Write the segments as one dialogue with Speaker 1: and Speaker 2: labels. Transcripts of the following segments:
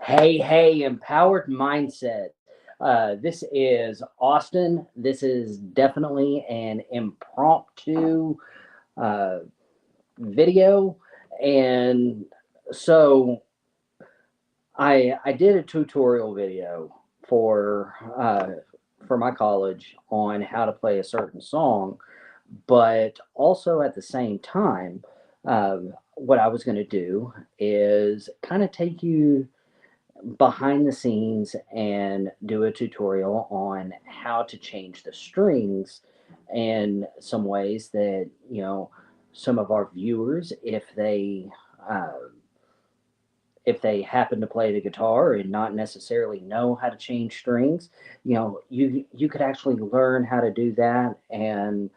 Speaker 1: Hey, empowered mindset. This is Austin. This is definitely an impromptu uh, video. And so I did a tutorial video for my college on how to play a certain song, but also at the same time, what I was going to do is kind of take you behind the scenes and do a tutorial on how to change the strings and some ways that some of our viewers, uh, if they happen to play the guitar and not necessarily know how to change strings, you could actually learn how to do that and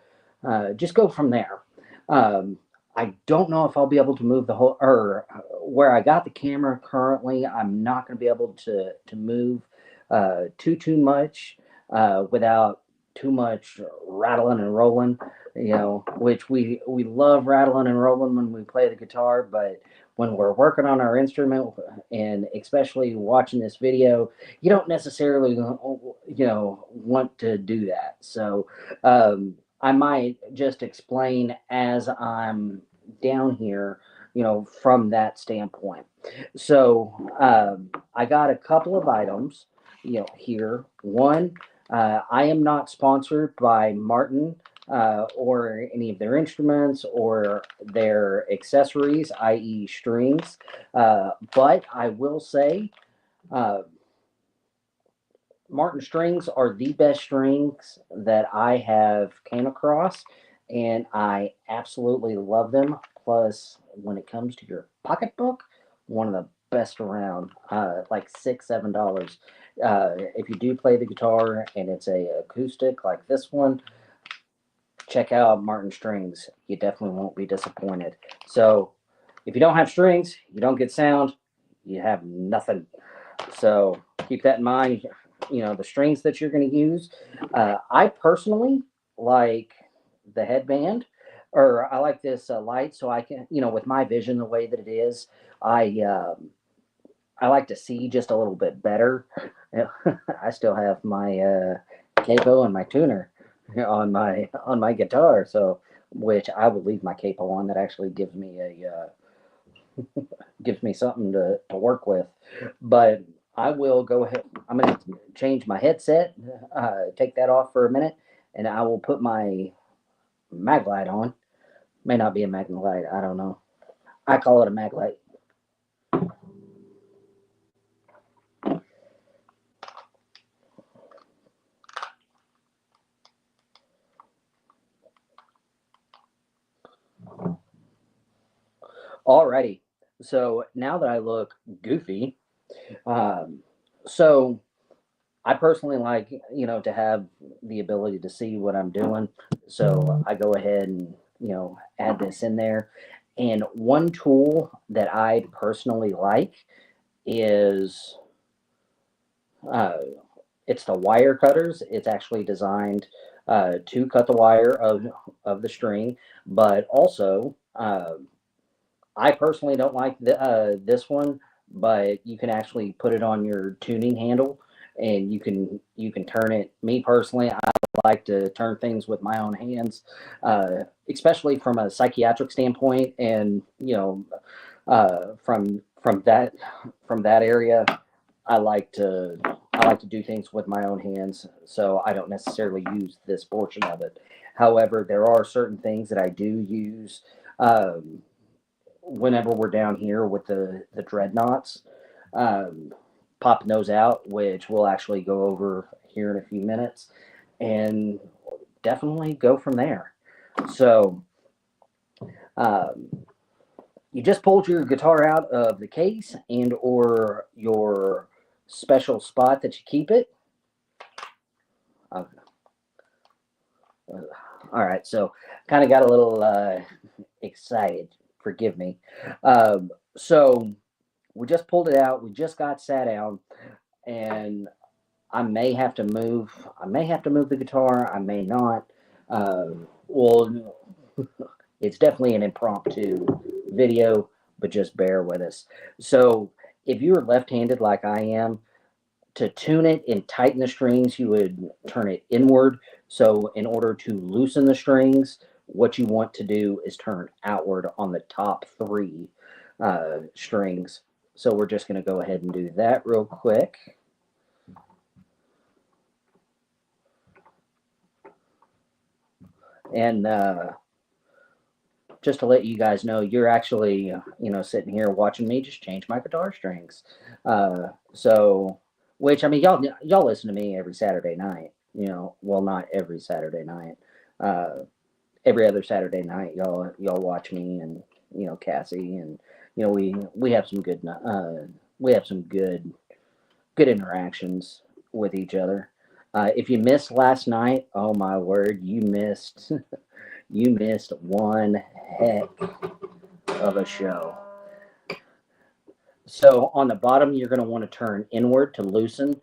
Speaker 1: just go from there. um, I don't know if I'll be able to move the whole, or where I got the camera currently. I'm not going to be able to move too much without too much rattling and rolling. Which we love rattling and rolling when we play the guitar, but when we're working on our instrument, and especially watching this video, you don't necessarily want to do that. So I might just explain as I'm down here, from that standpoint. So I got a couple of items, here. One, I am not sponsored by Martin or any of their instruments or their accessories, i.e., strings. But I will say, uh, Martin strings are the best strings that I have came across, and I absolutely love them. Plus, when it comes to your pocketbook, one of the best around. Like $6, $7. If you do play the guitar and it's a acoustic like this one, check out Martin strings. You definitely won't be disappointed. So, if you don't have strings, you don't get sound. You have nothing. So keep that in mind. The strings that you're going to use. I personally like the headband, or I like this light, so I can, with my vision the way that it is, I I like to see just a little bit better. I still have my capo and my tuner on my guitar, so which I will leave my capo on. That actually gives me something to work with. But I will go ahead. I'm going to change my headset, take that off for a minute, and I will put my Maglite on. May not be a Maglite. I don't know. I call it a Maglite. Alrighty. So now that I look goofy, um, so I personally like, to have the ability to see what I'm doing. So I go ahead and, add this in there. And one tool that I personally like is uh, it's the wire cutters. It's actually designed to cut the wire of the string, but also I personally don't like this one, but you can actually put it on your tuning handle, and you can turn it. Me personally, I like to turn things with my own hands, especially from a psychiatric standpoint, and from that area. I like to I like to do things with my own hands, so I don't necessarily use this portion of it. However, there are certain things that I do use. Um, Whenever we're down here with the dreadnoughts, um, popping those out, which we'll actually go over here in a few minutes, and definitely go from there. So um, you just pulled your guitar out of the case and or your special spot that you keep it. Uh, all right, so kind of got a little excited. Forgive me. So we just pulled it out. We just got sat down, and I may have to move. I may have to move the guitar. I may not. Well, it's definitely an impromptu video, but just bear with us. So if you were left-handed like I am, to tune it and tighten the strings, you would turn it inward. So in order to loosen the strings, what you want to do is turn outward on the top three strings. So we're just going to go ahead and do that real quick. And just to let you guys know, you're actually, sitting here watching me just change my guitar strings. So, which I mean, y'all listen to me every Saturday night. Well, not every Saturday night. Every other Saturday night, y'all watch me and Cassie, and we have some good good interactions with each other. If you missed last night, oh my word, you missed you missed one heck of a show. So on the bottom, you're going to want to turn inward to loosen.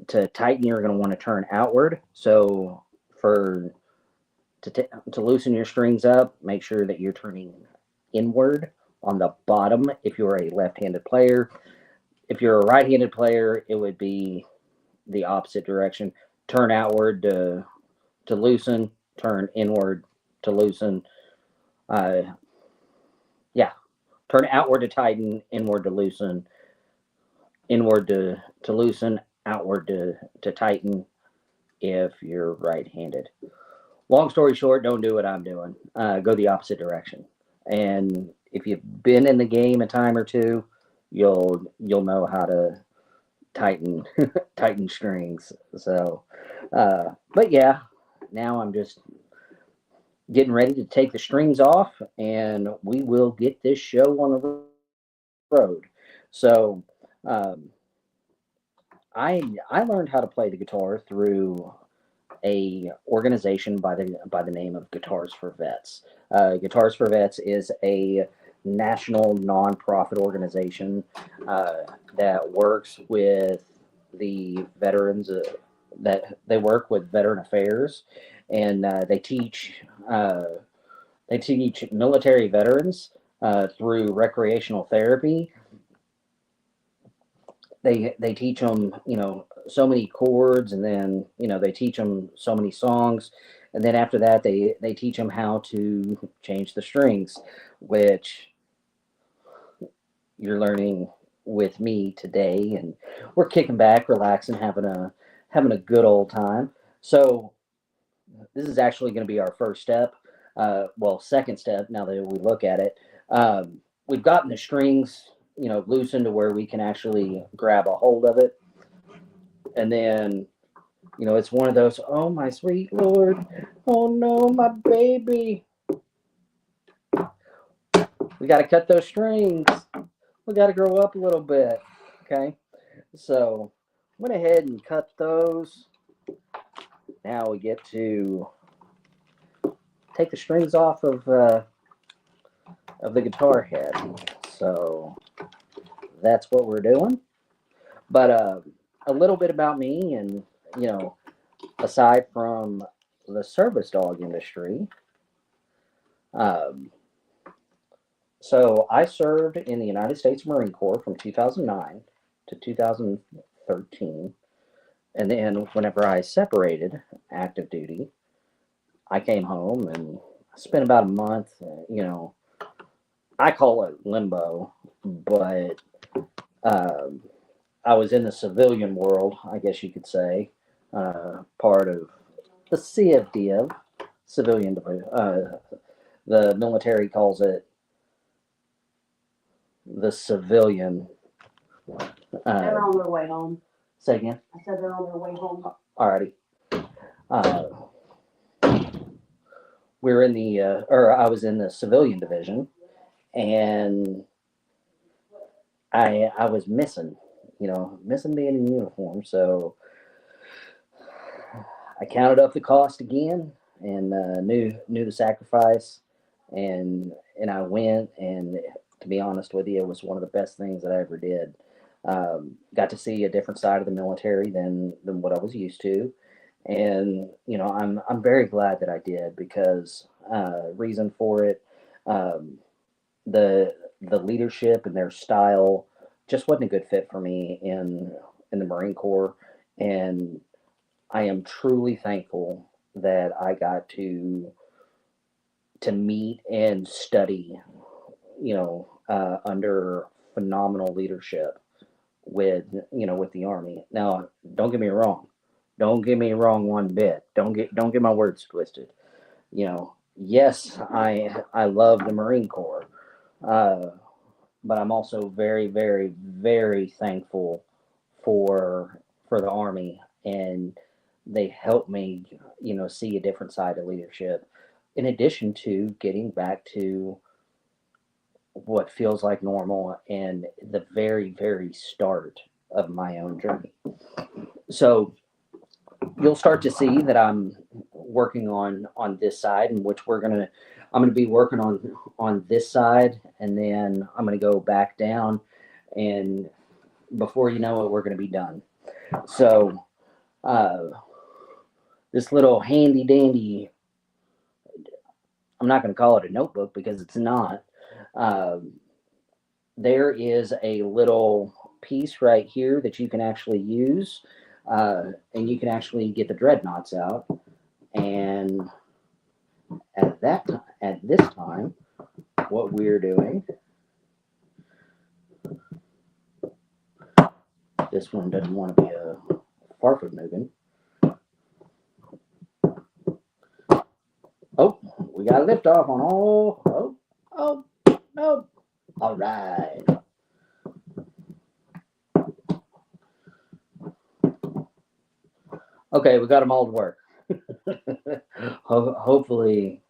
Speaker 1: To tighten, you're going to want to turn outward. So to loosen your strings up, make sure that you're turning inward on the bottom if you're a left-handed player. If you're a right-handed player, it would be the opposite direction. Turn outward to loosen, turn inward to loosen. Yeah, turn outward to tighten, inward to loosen, inward to loosen, outward to tighten if you're right-handed. Long story short, don't do what I'm doing. Go the opposite direction. And if you've been in the game a time or two, you'll know how to tighten tighten strings. So, but yeah, now I'm just getting ready to take the strings off, and we will get this show on the road. So, um, I learned how to play the guitar through a organization by the name of Guitars for Vets. Guitars for Vets is a national nonprofit organization that works with the veterans. That they work with veteran affairs, and uh, they teach military veterans through recreational therapy. They teach them, so many chords, and then they teach them so many songs, and then after that they teach them how to change the strings, which you're learning with me today, and we're kicking back, relaxing, having a good old time. So this is actually going to be our first step. Well, second step now that we look at it. We've gotten the strings, loosened to where we can actually grab a hold of it. And then, it's one of those, oh my sweet Lord, oh no, my baby. We got to cut those strings. We got to grow up a little bit. Okay. So, went ahead and cut those. Now we get to take the strings off of the guitar head. So that's what we're doing. But a little bit about me, and aside from the service dog industry, um, so I served in the United States Marine Corps from 2009 to 2013, and then whenever I separated active duty, I came home and spent about a month. I call it limbo, but um, I was in the civilian world, I guess you could say, part of the CFDF, civilian. The military calls it the civilian.
Speaker 2: They're on their way home.
Speaker 1: Say again.
Speaker 2: I said they're on their way home.
Speaker 1: Alrighty. We're in the, or I was in the civilian division, and I was missing, missing being in uniform. So I counted up the cost again, and knew the sacrifice, and I went. And to be honest with you, it was one of the best things that I ever did. Got to see a different side of the military than what I was used to, and I'm very glad that I did, because reason for it, um, the leadership and their style just wasn't a good fit for me in the Marine Corps, and I am truly thankful that I got to meet and study, under phenomenal leadership with with the Army. Now, don't get me wrong. Don't get me wrong one bit. Don't get my words twisted. Yes, I love the Marine Corps, uh, but I'm also very, very, very thankful for the Army, and they helped me, see a different side of leadership. In addition to getting back to what feels like normal and the very, very start of my own journey. So you'll start to see that I'm working on this side, in which I'm gonna be working on this side, and then I'm gonna go back down, and before you know it, we're gonna be done. So uh, this little handy dandy, I'm not gonna call it a notebook because it's not. Um, there is a little piece right here that you can actually use, and you can actually get the dreadnoughts out. And at this time, what we're doing, this one doesn't want to be a farford moving. Oh, we got a lift off on all. Oh, no. All right. Okay, we got them all to work. Hopefully,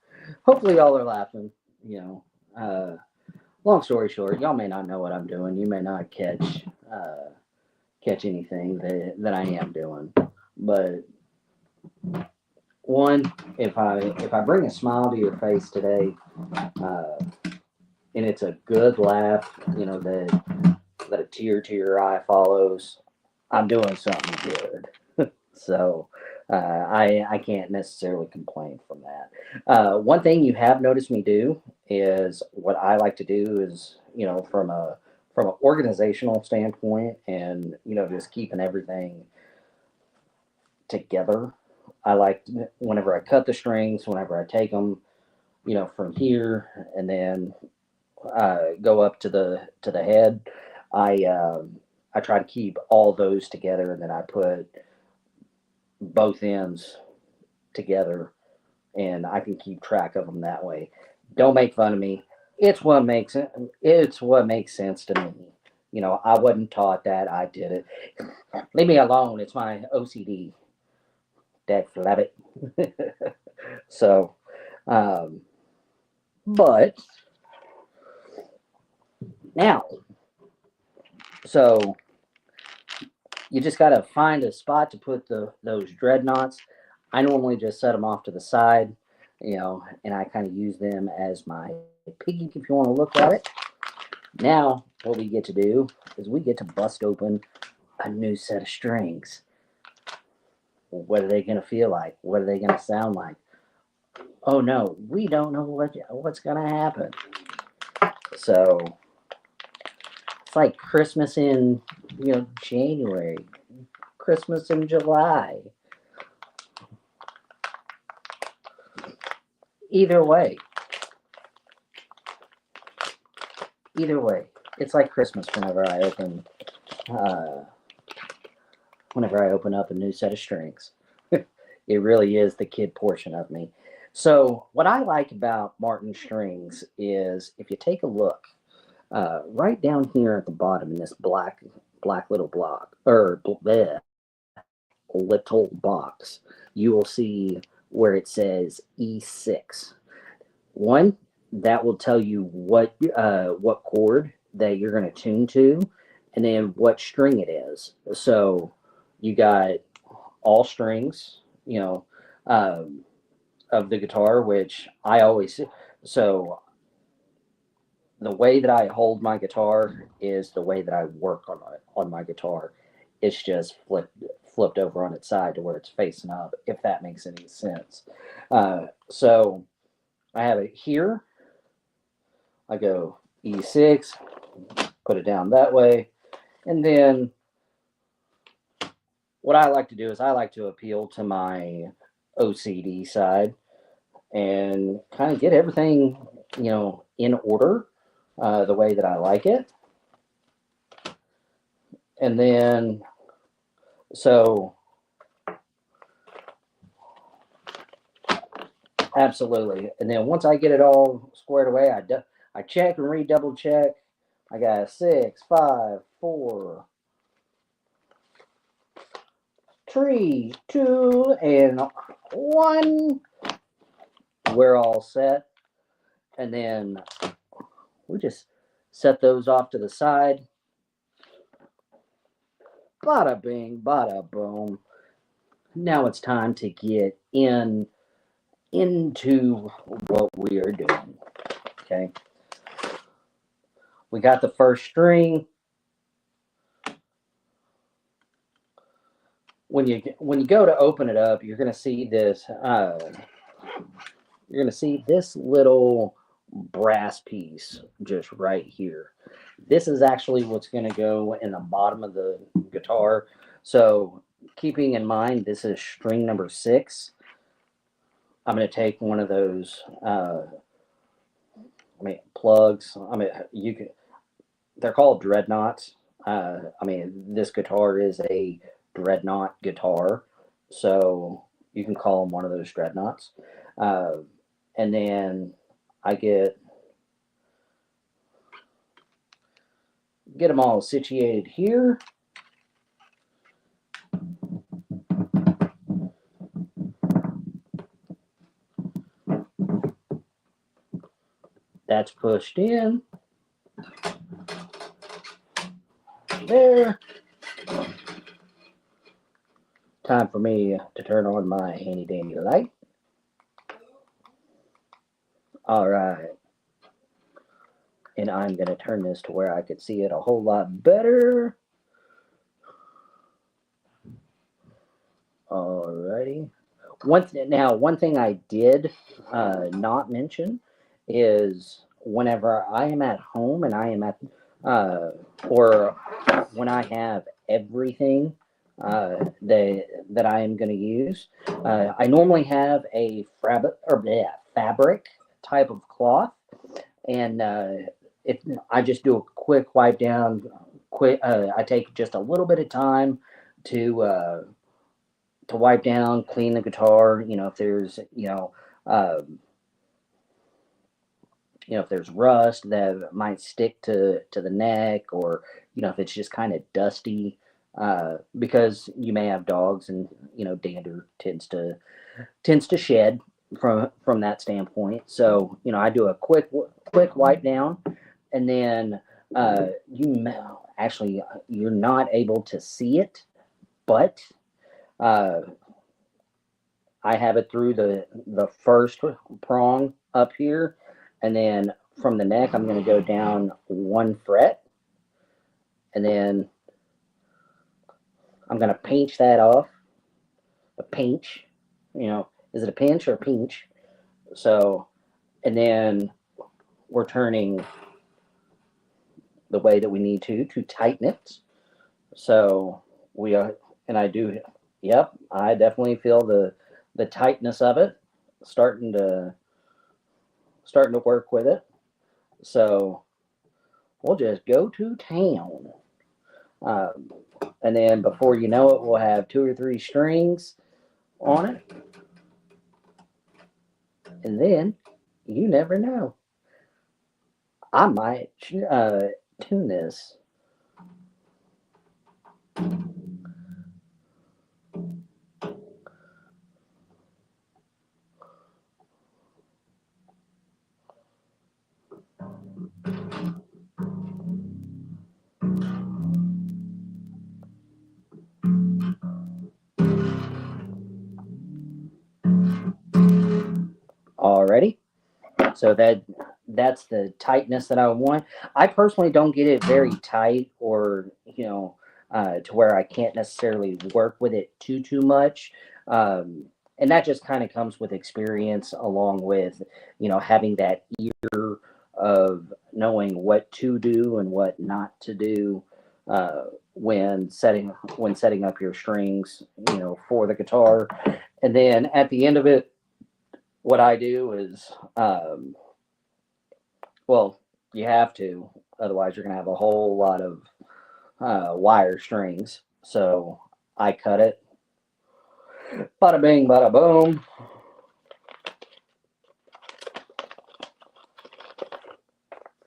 Speaker 1: y'all are laughing. Long story short, y'all may not know what I'm doing. You may not catch anything that I am doing, but one, if I bring a smile to your face today, uh, and it's a good laugh, that a tear to your eye follows, I'm doing something good. So I can't necessarily complain from that. One thing you have noticed me do is what I like to do is, from an organizational standpoint, and just keeping everything together. I like whenever I cut the strings, whenever I take them, from here, and then go up to the head. I try to keep all those together, and then I put both ends together, and I can keep track of them that way. Don't make fun of me. It's what makes sense to me. I wasn't taught that. I did it. Leave me alone. It's my OCD. Dead flabbit. So, um, but now, so you just got to find a spot to put those dreadnoughts. I normally just set them off to the side, and I kind of use them as my piggy, if you want to look at it. Now, what we get to do is we get to bust open a new set of strings. What are they going to feel like? What are they going to sound like? Oh no, we don't know what's going to happen. So it's like Christmas in January, Christmas in July. Either way, it's like Christmas uh, whenever I open up a new set of strings. It really is the kid portion of me. So what I like about Martin Strings is, if you take a look, right down here at the bottom in this black little block, or bleh, little box, you will see where it says E6. One, that will tell you what chord that you're going to tune to, and then what string it is. So you got all strings, um, of the guitar, which I always. So the way that I hold my guitar is the way that I work on my guitar. It's just flipped over on its side to where it's facing up, if that makes any sense. So I have it here. I go E6, put it down that way, And then what I like to do is I like to appeal to my OCD side and kind of get everything, in order, the way that I like it. And then, so absolutely. And then once I get it all squared away, I check and double check. I got 6, 5, 4, 3, 2, and 1. We're all set. And then we just set those off to the side. Bada bing, bada boom. Now it's time to get into what we are doing. Okay. We got the first string. When you go to open it up, you're gonna see this. You're gonna see this little brass piece just right here. This is actually what's gonna go in the bottom of the guitar. So keeping in mind this is string number 6, I'm gonna take one of those. Plugs. You can. They're called dreadnoughts. This guitar is a dreadnought guitar, so you can call them one of those dreadnoughts. Uh, and then I get them all situated here. That's pushed in. There. Time for me to turn on my handy dandy light. All right. And I'm going to turn this to where I could see it a whole lot better. Alrighty. One thing I did not mention is whenever I am at home and I am at, or when I have everything that I am going to use, I normally have a fabric type of cloth, and I just do a quick wipe down. I take just a little bit of time to wipe down, clean the guitar. If there's if there's rust that might stick to the neck, or if it's just kind of dusty, because you may have dogs, and dander tends to shed from that standpoint. So I do a quick wipe down, and then actually you're not able to see it, but I have it through the first prong up here, and then from the neck I'm going to go down 1 fret, and then I'm going to pinch that off. A pinch, is it a pinch or a pinch? So, and then we're turning the way that we need to tighten it. So we are, and I do. Yep, I definitely feel the tightness of it starting to work with it. So we'll just go to town. And then before you know it, we'll have 2 or 3 strings on it. And then you never know. I might tune this. Already. So that's the tightness that I want. I personally don't get it very tight, or to where I can't necessarily work with it too much. And that just kind of comes with experience, along with having that ear of knowing what to do and what not to do. when setting up your strings, for the guitar. And then at the end of it, what I do is, well, you have to, otherwise you're gonna have a whole lot of wire strings. So I cut it, bada bing, bada boom.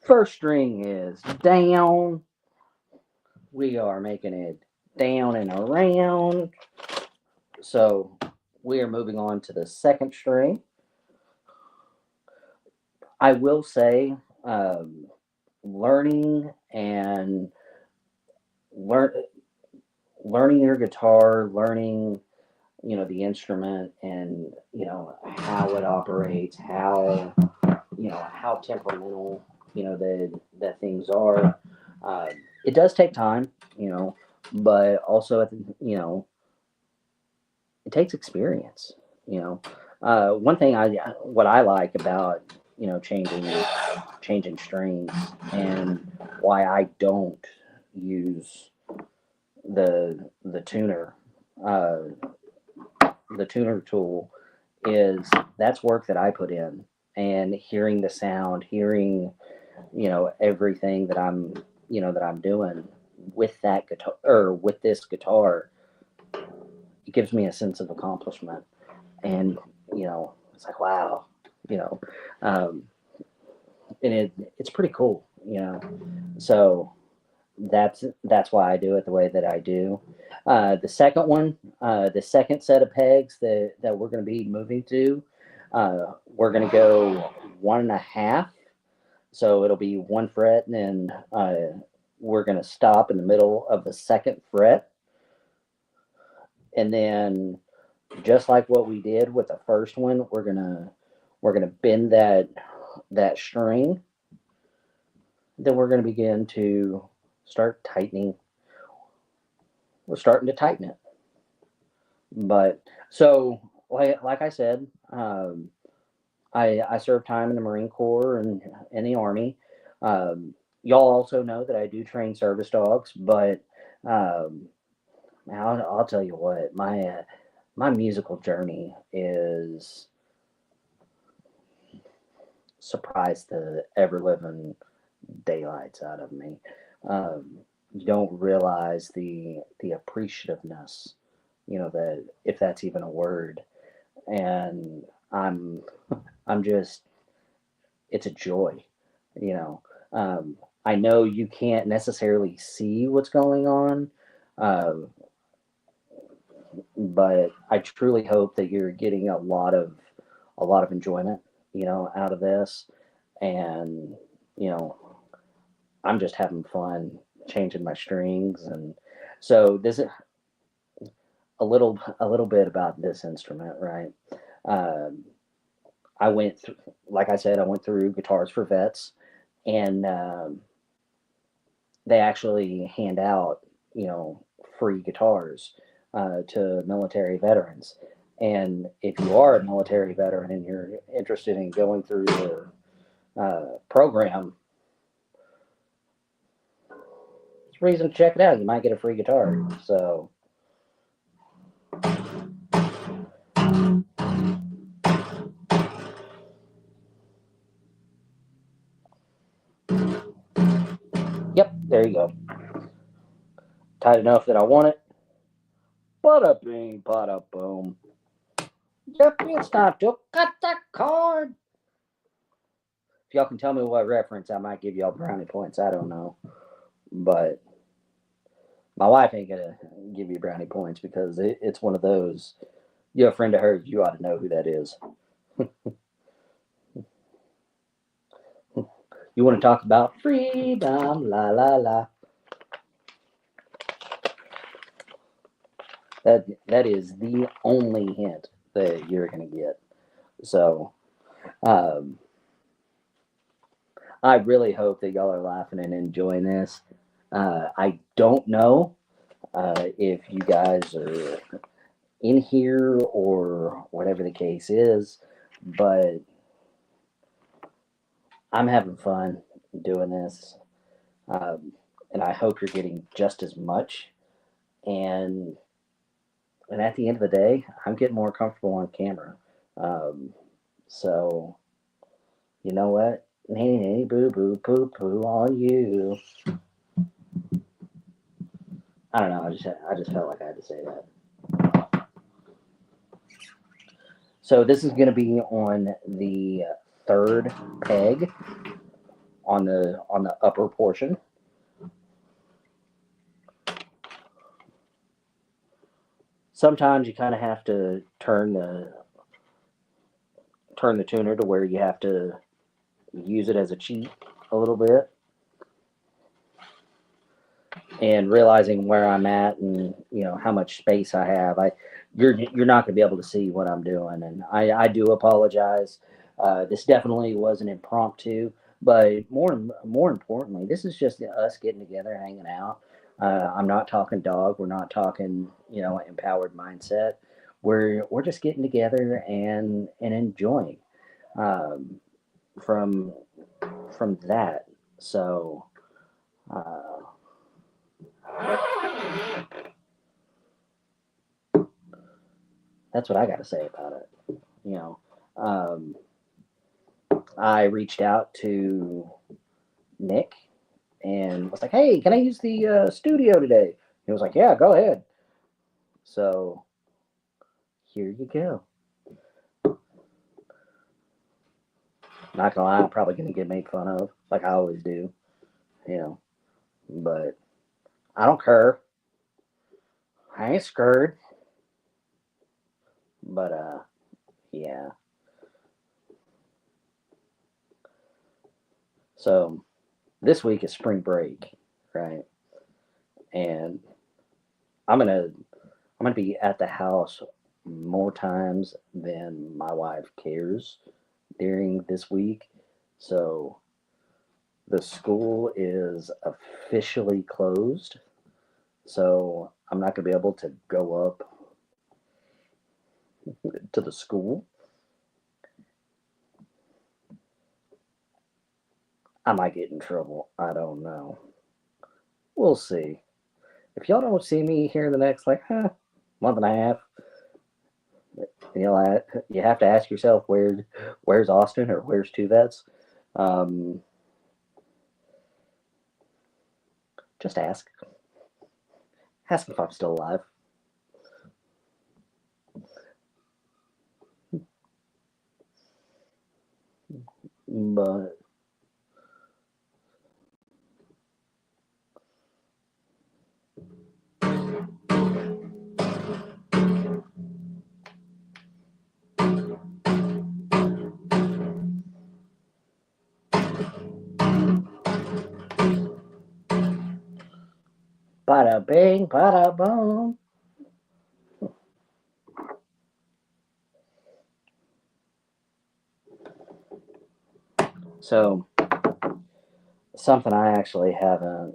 Speaker 1: First string is down. We are making it down and around. So we are moving on to the second string. I will say, learning and learn learning your guitar, learning the instrument, and how it operates, how temperamental that things are. Uh, it does take time, but also it takes experience. You know, one thing what I like about changing strings, and why I don't use the tuner, uh, the tuner tool, is that's work that I put in, and hearing the sound, hearing everything that I'm doing with that guitar, or with this guitar, it gives me a sense of accomplishment. And it's like, wow, you know um, and it's pretty cool. So that's why I do it the way that I do. The second one, the second set of pegs that we're going to be moving to, we're going to go 1.5. So it'll be 1 fret, and then we're going to stop in the middle of the second fret. And then, just like what we did with the first one, we're gonna bend that string. Then we're gonna begin to start tightening. We're starting to tighten it. But so, like I said, I served time in the Marine Corps and in the Army. Y'all also know that I do train service dogs, but um, I'll tell you what, my musical journey is surprised the ever living daylights out of me. You don't realize the appreciativeness, that, if that's even a word. And I'm I'm just, it's a joy, you know. I know you can't necessarily see what's going on, uh, but I truly hope that you're getting a lot of enjoyment, out of this. And you know, I'm just having fun changing my strings. And so this is a little bit about this instrument, right? Um, I went through, like I said, I went through Guitars for Vets, and they actually hand out, free guitars to military veterans. And if you are a military veteran and you're interested in going through their program, it's a reason to check it out. You might get a free guitar. So, yep, there you go. Tight enough that I want it. Bada bing, bada boom. Yep, it's time to cut the cord. If y'all can tell me what reference, I might give y'all brownie points. I don't know. But my wife ain't gonna give you brownie points because it's one of those. You're a friend of hers, you ought to know who that is. You want to talk about freedom, la la la. That is the only hint that you're gonna get. So, um, I really hope that y'all are laughing and enjoying this. I don't know if you guys are in here or whatever the case is, but I'm having fun doing this. Um, and I hope you're getting just as much. And at the end of the day, I'm getting more comfortable on camera. Um, so you know what? Nanny, nanny, boo, boo, poo, poo on you. I don't know. I just felt like I had to say that. So this is going to be on the third peg on the upper portion. Sometimes you kind of have to turn the tuner to where you have to use it as a cheat a little bit, and realizing where I'm at and how much space I have. You're not going to be able to see what I'm doing, and I do apologize. This definitely was an impromptu, but more importantly, this is just us getting together, hanging out. I'm not talking dog. We're not talking empowered mindset. We're just getting together and enjoying um, from that. So. Uh, that's what I got to say about it. You know, um, I reached out to Nick and was like, "Hey, can I use the studio today?" He was like, "Yeah, go ahead." So here you go. Not gonna lie, I'm probably gonna get made fun of, like I always do, you know. But I don't care. I ain't scared. But yeah. So this week is spring break, right? And I'm gonna I'm gonna be at the house more times than my wife cares during this week. So the school is officially closed. So I'm not gonna be able to go up to the school. I might get in trouble. I don't know. We'll see. If y'all don't see me here in the next month and a half, you have to ask yourself where's Austin or where's Two Vets. Um, just ask. Ask if I'm still alive. But bada bing, bada boom. So something I actually uh,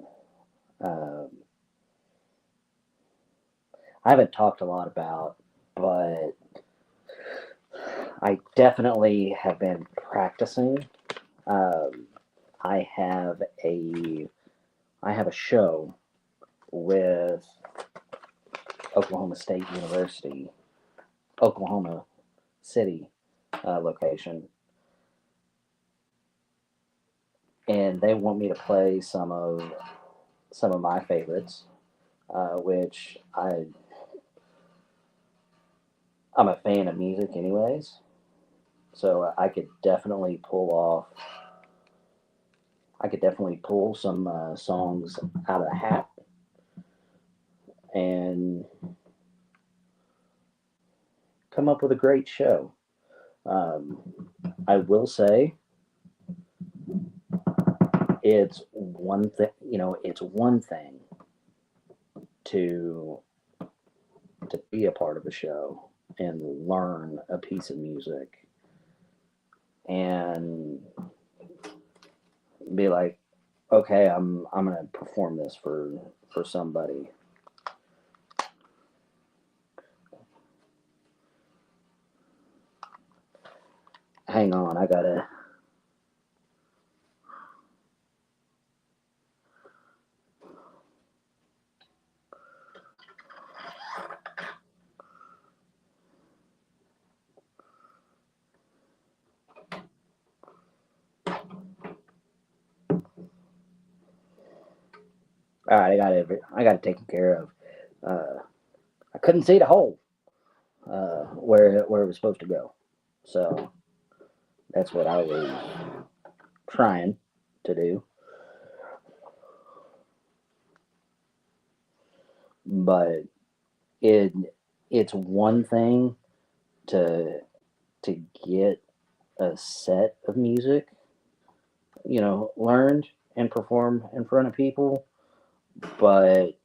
Speaker 1: haven't talked a lot about, but I definitely have been practicing. Um, I have a I have a show with Oklahoma State University, Oklahoma City location, and they want me to play some of my favorites, which I'm a fan of music anyways, so I could definitely pull some songs out of the hat and come up with a great show. Um, I will say it's one thing to be a part of a show and learn a piece of music and be like, okay, I'm gonna perform this for somebody. Hang on, All right, I got it taken care of. I couldn't see the hole where it was supposed to go, so that's what I was trying to do. But it it's one thing to get a set of music, learned and perform in front of people, but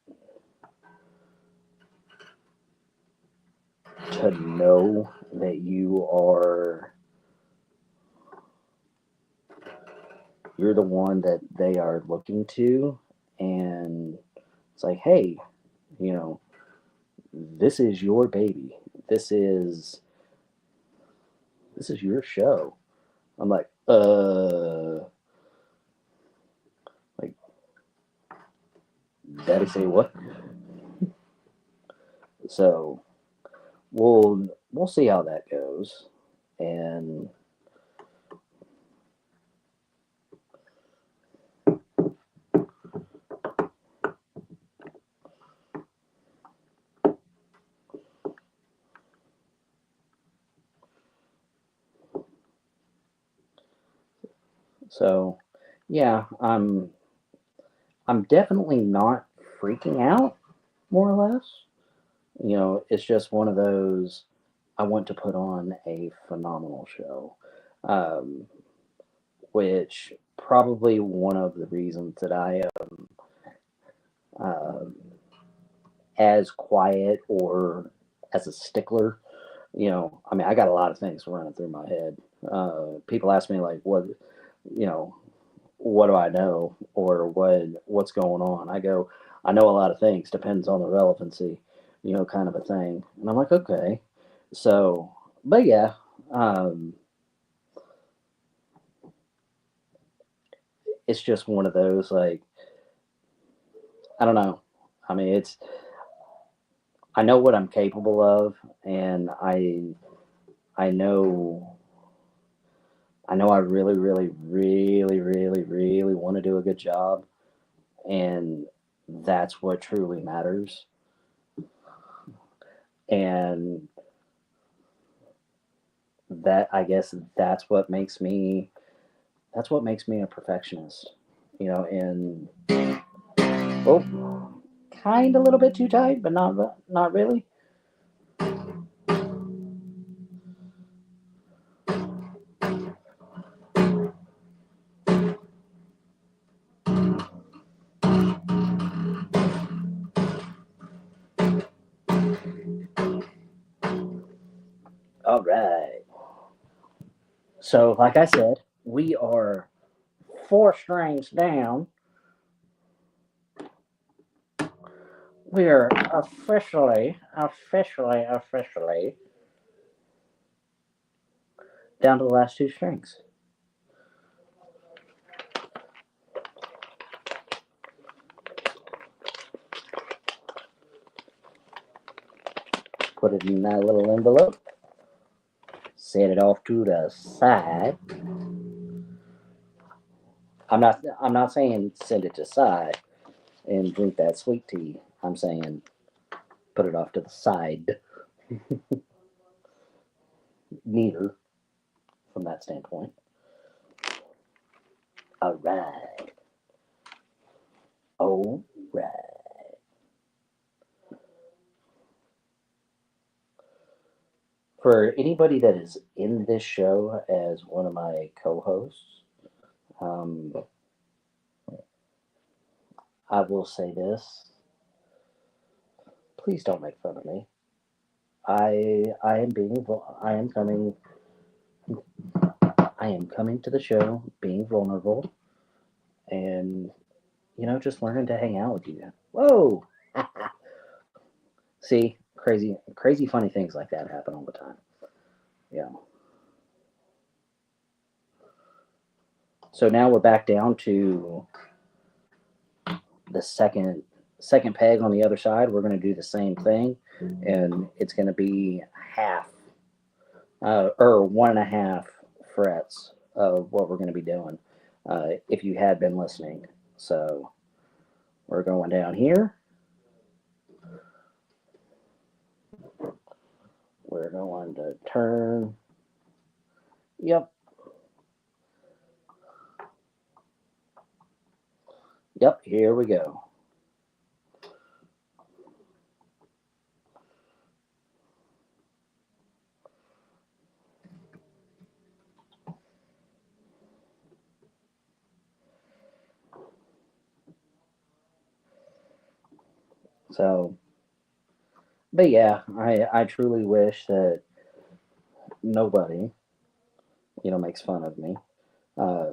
Speaker 1: to know that you're the one that they are looking to, and it's like, hey, you know, this is your baby. This is your show. I'm like, daddy say what? So we'll see how that goes. And so yeah, I'm definitely not freaking out, more or less. It's just one of those. I want to put on a phenomenal show, um, which probably one of the reasons that I am um, as quiet or as a stickler. I mean, I got a lot of things running through my head. People ask me like, you know, what do I know or what's going on? I go, I know a lot of things. Depends on the relevancy, kind of a thing. And I'm like, okay. So, but yeah, um, it's just one of those like I don't know. I mean, I know what I'm capable of, and I know I really, really, really, really, really want to do a good job, and that's what truly matters. And that I guess that's what makes me a perfectionist. And oh, kind of a little bit too tight, but not really. All right. So, like I said, we are four strings down. We are officially down to the last two strings. Put it in that little envelope. Set it off to the side. I'm not saying send it to side and drink that sweet tea. I'm saying put it off to the side. Neither from that standpoint. All right. All right. For anybody that is in this show as one of my co-hosts, um, I will say this: please don't make fun of me. I am coming to the show being vulnerable and just learning to hang out with you. Whoa! See, crazy funny things like that happen all the time. Yeah. So now we're back down to the second peg on the other side. We're going to do the same thing, and it's going to be half or 1.5 frets of what we're going to be doing. If you had been listening, so We're going down here. We're going to turn. Yep. Yep, here we go. So, but yeah, I truly wish that nobody, makes fun of me. Uh,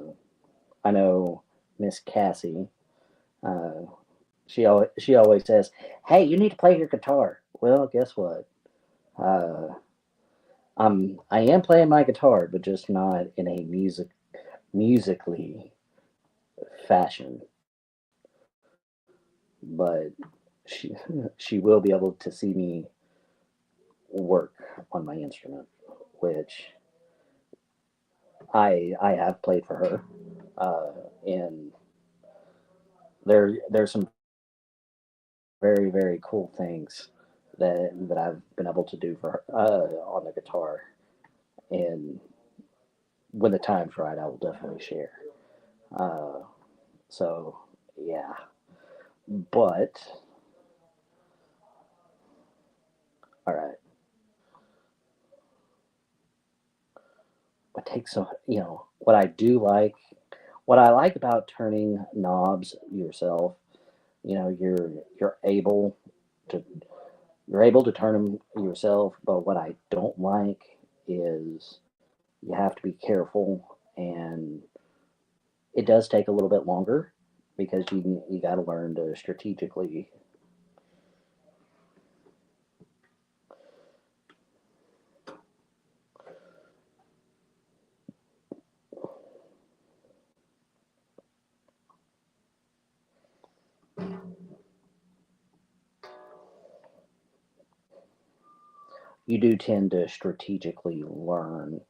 Speaker 1: I know Miss Cassie. Uh, she always says, "Hey, you need to play your guitar." Well, guess what? Uh, I am playing my guitar, but just not in a musically fashion. But she she will be able to see me work on my instrument, which I have played for her, and there's some very cool things that I've been able to do for her on the guitar, and when the time's right, I will definitely share. Uh, so yeah, but all right, what takes a what I do like, what I like about turning knobs yourself, you're able to turn them yourself, but what I don't like is you have to be careful, and it does take a little bit longer because you got to learn to strategically. You do tend to strategically learn.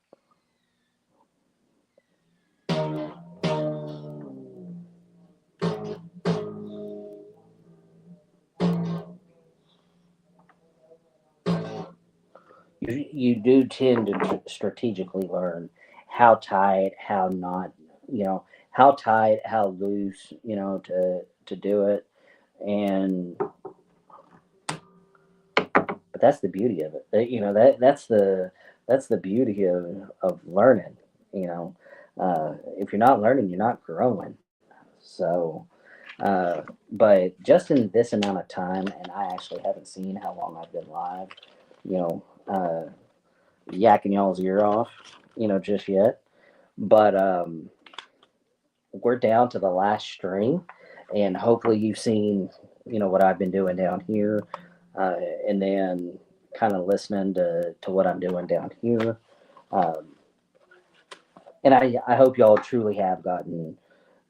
Speaker 1: You do tend to strategically learn how tight, how not, how tight, how loose, to do it, and but that's the beauty of it. That's the beauty of learning. You know, if you're not learning, you're not growing. So, but just in this amount of time, and I actually haven't seen how long I've been live. You know, yakking y'all's ear off. Just yet. But we're down to the last string, and hopefully you've seen what I've been doing down here, and then kind of listening to what I'm doing down here. Um, and I hope y'all truly have got an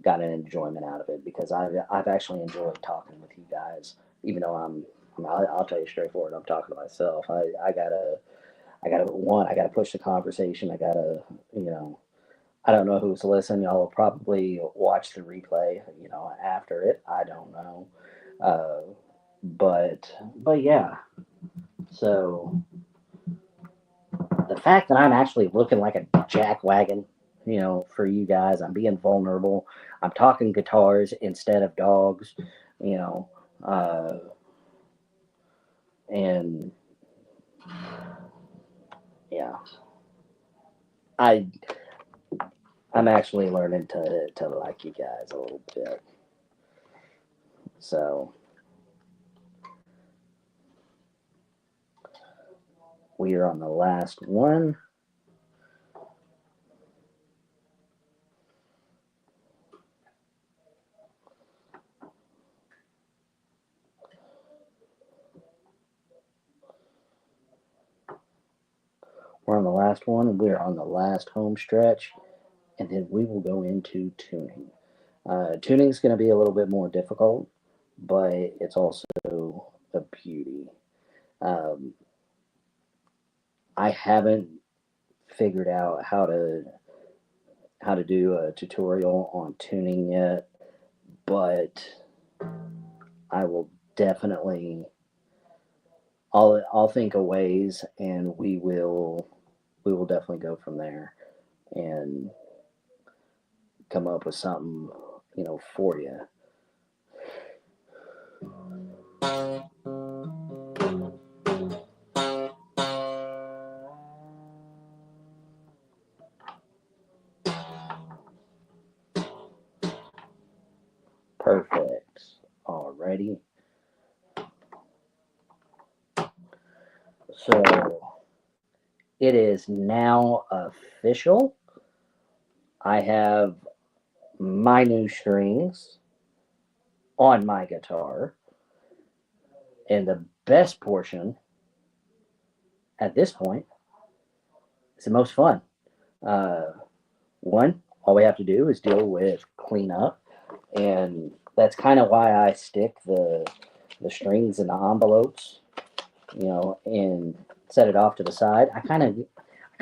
Speaker 1: enjoyment out of it because I've actually enjoyed talking with you guys, even though I'll tell you straightforward, I'm talking to myself. I gotta push the conversation. You know, I don't know who's listening. Y'all will probably watch the replay, after it. I don't know. Uh, but yeah. So the fact that I'm actually looking like a jackwagon, for you guys, I'm being vulnerable. I'm talking guitars instead of dogs, you know, uh, and yeah, I I'm actually learning to like you guys a little bit. So we are on the last one. We're on the last one, and we're on the last home stretch, and then we will go into tuning. Tuning is going to be a little bit more difficult, but it's also a beauty. Um, I haven't figured out how to do a tutorial on tuning yet, but I will definitely. I'll think of ways, and we will definitely go from there and come up with something, for you. Perfect. Alrighty. So it is now official. I have my new strings on my guitar, and the best portion at this point is the most fun. Uh, One, all we have to do is deal with cleanup, and that's kind of why I stick the strings in the envelopes, and set it off to the side. I kind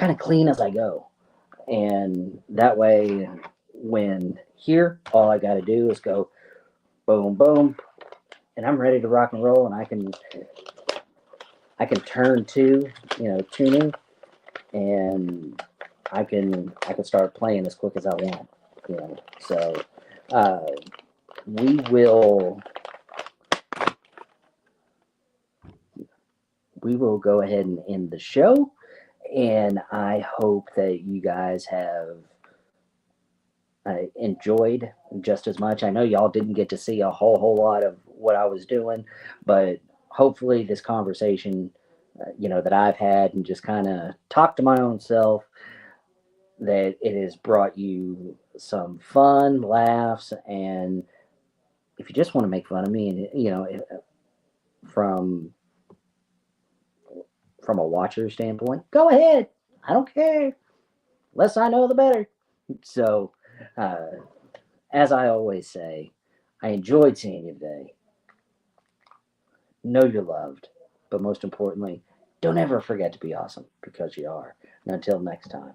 Speaker 1: of clean as I go, and that way, when here, all I got to do is go boom, boom, and I'm ready to rock and roll, and I can turn to, tuning, and I can start playing as quick as I want. So uh, we will we will go ahead and end the show, and I hope that you guys have enjoyed just as much. I know y'all didn't get to see a whole lot of what I was doing, but hopefully this conversation, that I've had and just kind of talked to my own self, that it has brought you some fun laughs. And if you just want to make fun of me, and from a watcher standpoint, go ahead. I don't care. Less I know, the better. So, uh, as I always say, I enjoyed seeing you today. Know you're loved, but most importantly, don't ever forget to be awesome, because you are. And until next time.